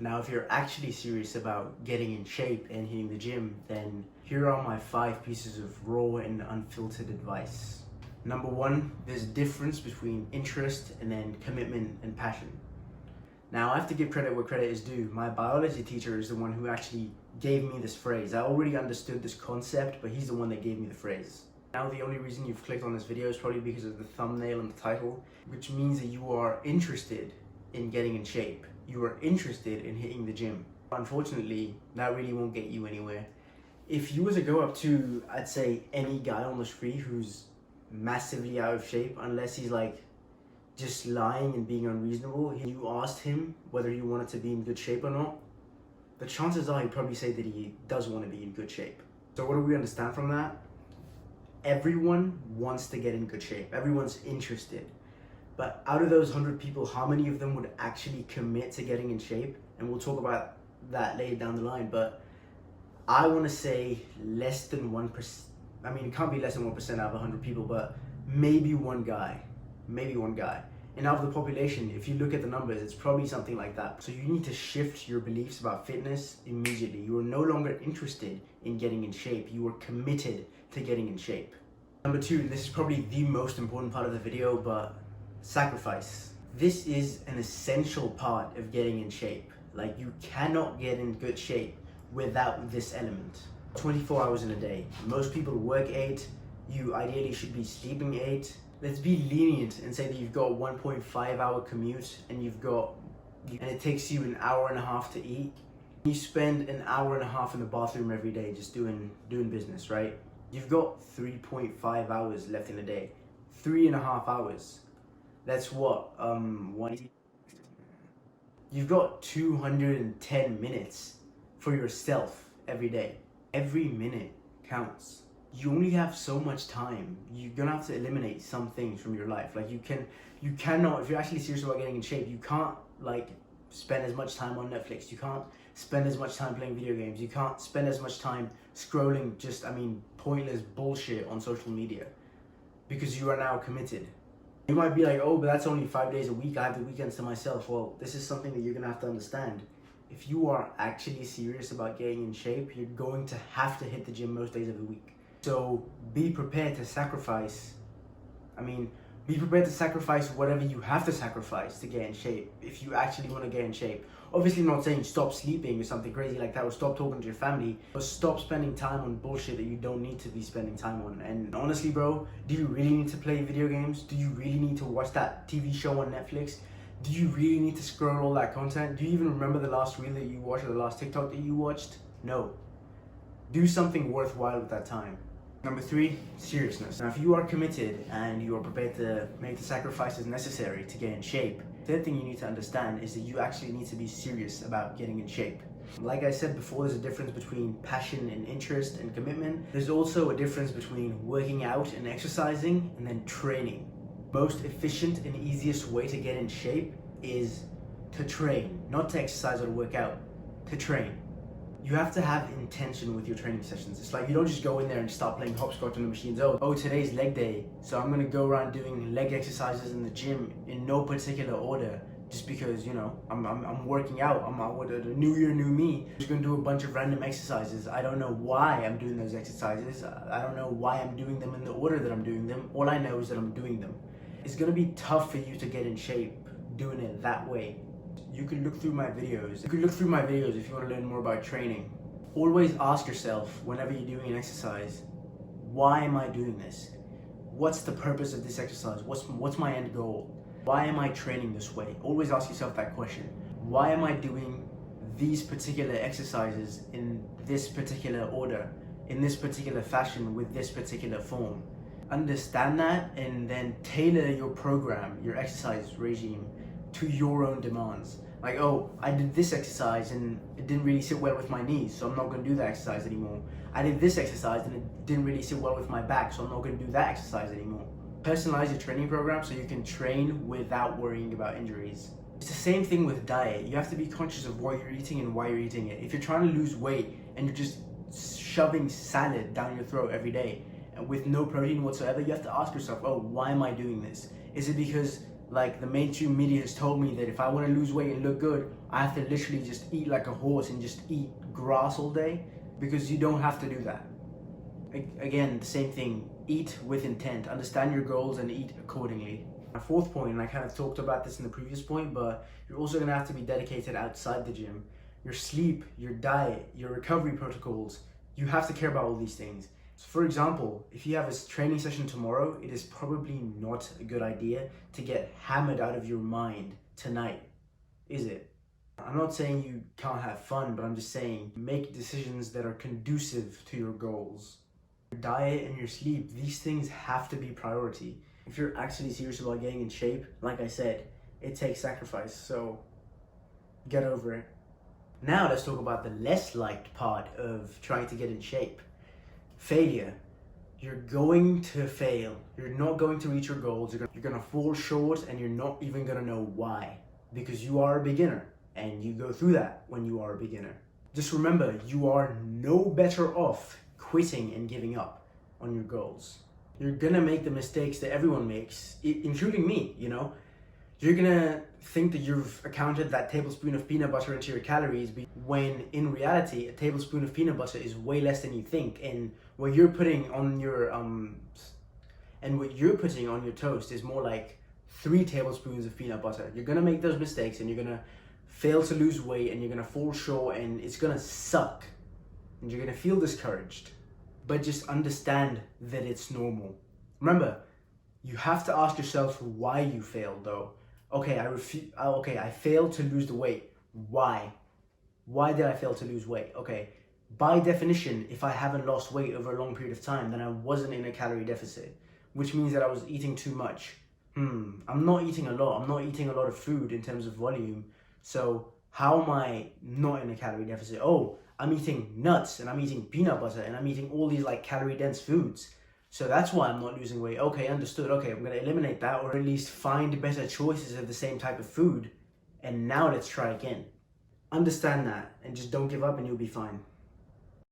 Now, if you're actually serious about getting in shape and hitting the gym, then here are my 5 pieces of raw and unfiltered advice. Number 1, there's a difference between interest and then commitment and passion. Now, I have to give credit where credit is due. My biology teacher is the one who actually gave me this phrase. I already understood this concept, but he's the one that gave me the phrase. Now, the only reason you've clicked on this video is probably because of the thumbnail and the title, which means that you are interested in getting in shape. You are interested in hitting the gym. Unfortunately, that really won't get you anywhere. If you were to go up to, I'd say, any guy on the street who's massively out of shape, unless he's like just lying and being unreasonable, you asked him whether he wanted to be in good shape or not, the chances are he'd probably say that he does want to be in good shape. So what do we understand from that? Everyone wants to get in good shape. Everyone's interested. But out of those 100 people, how many of them would actually commit to getting in shape? And we'll talk about that later down the line. But I want to say less than 1%. I mean, it can't be less than 1% out of 100 people, but maybe one guy. Maybe one guy. And out of the population, if you look at the numbers, it's probably something like that. So you need to shift your beliefs about fitness immediately. You are no longer interested in getting in shape. You are committed to getting in shape. Number 2, and this is probably the most important part of the video, but sacrifice. This is an essential part of getting in shape. Like, you cannot get in good shape without this element. 24 hours in a day. Most people work 8. You ideally should be sleeping 8. Let's be lenient and say that you've got a 1.5 hour commute and it takes you an hour and a half to eat. You spend an hour and a half in the bathroom every day just doing business, right? You've got 3.5 hours left in a day. 3.5 hours. That's what, You've got 210 minutes for yourself every day. Every minute counts. You only have so much time. You're gonna have to eliminate some things from your life. Like you cannot, if you're actually serious about getting in shape, you can't like spend as much time on Netflix. You can't spend as much time playing video games. You can't spend as much time scrolling pointless bullshit on social media, because you are now committed. You might be like, oh, but that's only 5 days a week. I have the weekends to myself. Well, this is something that you're gonna have to understand. If you are actually serious about getting in shape, you're going to have to hit the gym most days of the week. So be prepared to sacrifice. Be prepared to sacrifice whatever you have to sacrifice to get in shape if you actually want to get in shape. Obviously, I'm not saying stop sleeping or something crazy like that, or stop talking to your family, but stop spending time on bullshit that you don't need to be spending time on. And honestly, bro, do you really need to play video games? Do you really need to watch that TV show on Netflix? Do you really need to scroll all that content? Do you even remember the last reel that you watched or the last TikTok that you watched? No. Do something worthwhile with that time. Number 3, seriousness. Now, if you are committed and you are prepared to make the sacrifices necessary to get in shape, the third thing you need to understand is that you actually need to be serious about getting in shape. Like I said before, there's a difference between passion and interest and commitment. There's also a difference between working out and exercising and then training. Most efficient and easiest way to get in shape is to train, not to exercise or to work out, to train. You have to have intention with your training sessions. It's like you don't just go in there and start playing hopscotch on the machines. Oh, today's leg day, so I'm gonna go around doing leg exercises in the gym in no particular order, just because, you know, I'm working out. I'm out with a new year, new me. I'm just gonna do a bunch of random exercises. I don't know why I'm doing those exercises. I don't know why I'm doing them in the order that I'm doing them. All I know is that I'm doing them. It's gonna be tough for you to get in shape doing it that way. You can look through my videos. If you want to learn more about training. Always ask yourself whenever you're doing an exercise, why am I doing this? What's the purpose of this exercise? What's my end goal? Why am I training this way? Always ask yourself that question. Why am I doing these particular exercises in this particular order, in this particular fashion, with this particular form? Understand that and then tailor your program, your exercise regime to your own demands. Like, oh, I did this exercise and it didn't really sit well with my knees, so I'm not going to do that exercise anymore. I did this exercise and it didn't really sit well with my back, so I'm not going to do that exercise anymore. Personalize your training program so you can train without worrying about injuries. It's the same thing with diet. You have to be conscious of what you're eating and why you're eating it. If you're trying to lose weight and you're just shoving salad down your throat every day with no protein whatsoever, you have to ask yourself, oh, why am I doing this? Is it because Like the mainstream media has told me that if I want to lose weight and look good, I have to literally just eat like a horse and just eat grass all day, because you don't have to do that. Again, the same thing, eat with intent, understand your goals and eat accordingly. My fourth point, and I kind of talked about this in the previous point, but you're also going to have to be dedicated outside the gym. Your sleep, your diet, your recovery protocols, you have to care about all these things. So for example, if you have a training session tomorrow, it is probably not a good idea to get hammered out of your mind tonight, is it? I'm not saying you can't have fun, but I'm just saying make decisions that are conducive to your goals. Your diet and your sleep, these things have to be priority. If you're actually serious about getting in shape, like I said, it takes sacrifice, so get over it. Now let's talk about the less liked part of trying to get in shape. Failure. You're going to fail. You're not going to reach your goals. You're going to fall short, and you're not even going to know why. Because you are a beginner, and you go through that when you are a beginner. Just remember, you are no better off quitting and giving up on your goals. You're gonna make the mistakes that everyone makes, including me, you know? You're gonna think that you've accounted that tablespoon of peanut butter into your calories, when in reality, a tablespoon of peanut butter is way less than you think, and what you're putting on your toast is more like 3 tablespoons of peanut butter. You're gonna make those mistakes, and you're gonna fail to lose weight, and you're gonna fall short, and it's gonna suck, and you're gonna feel discouraged. But just understand that it's normal. Remember, you have to ask yourself why you failed though. Okay, I failed to lose the weight. Why? Why did I fail to lose weight? Okay, by definition, if I haven't lost weight over a long period of time, then I wasn't in a calorie deficit, which means that I was eating too much. I'm not eating a lot. I'm not eating a lot of food in terms of volume. So how am I not in a calorie deficit? Oh, I'm eating nuts, and I'm eating peanut butter, and I'm eating all these like calorie dense foods. So that's why I'm not losing weight. Okay, understood. Okay, I'm gonna eliminate that, or at least find better choices of the same type of food. And now let's try again. Understand that, and just don't give up, and you'll be fine.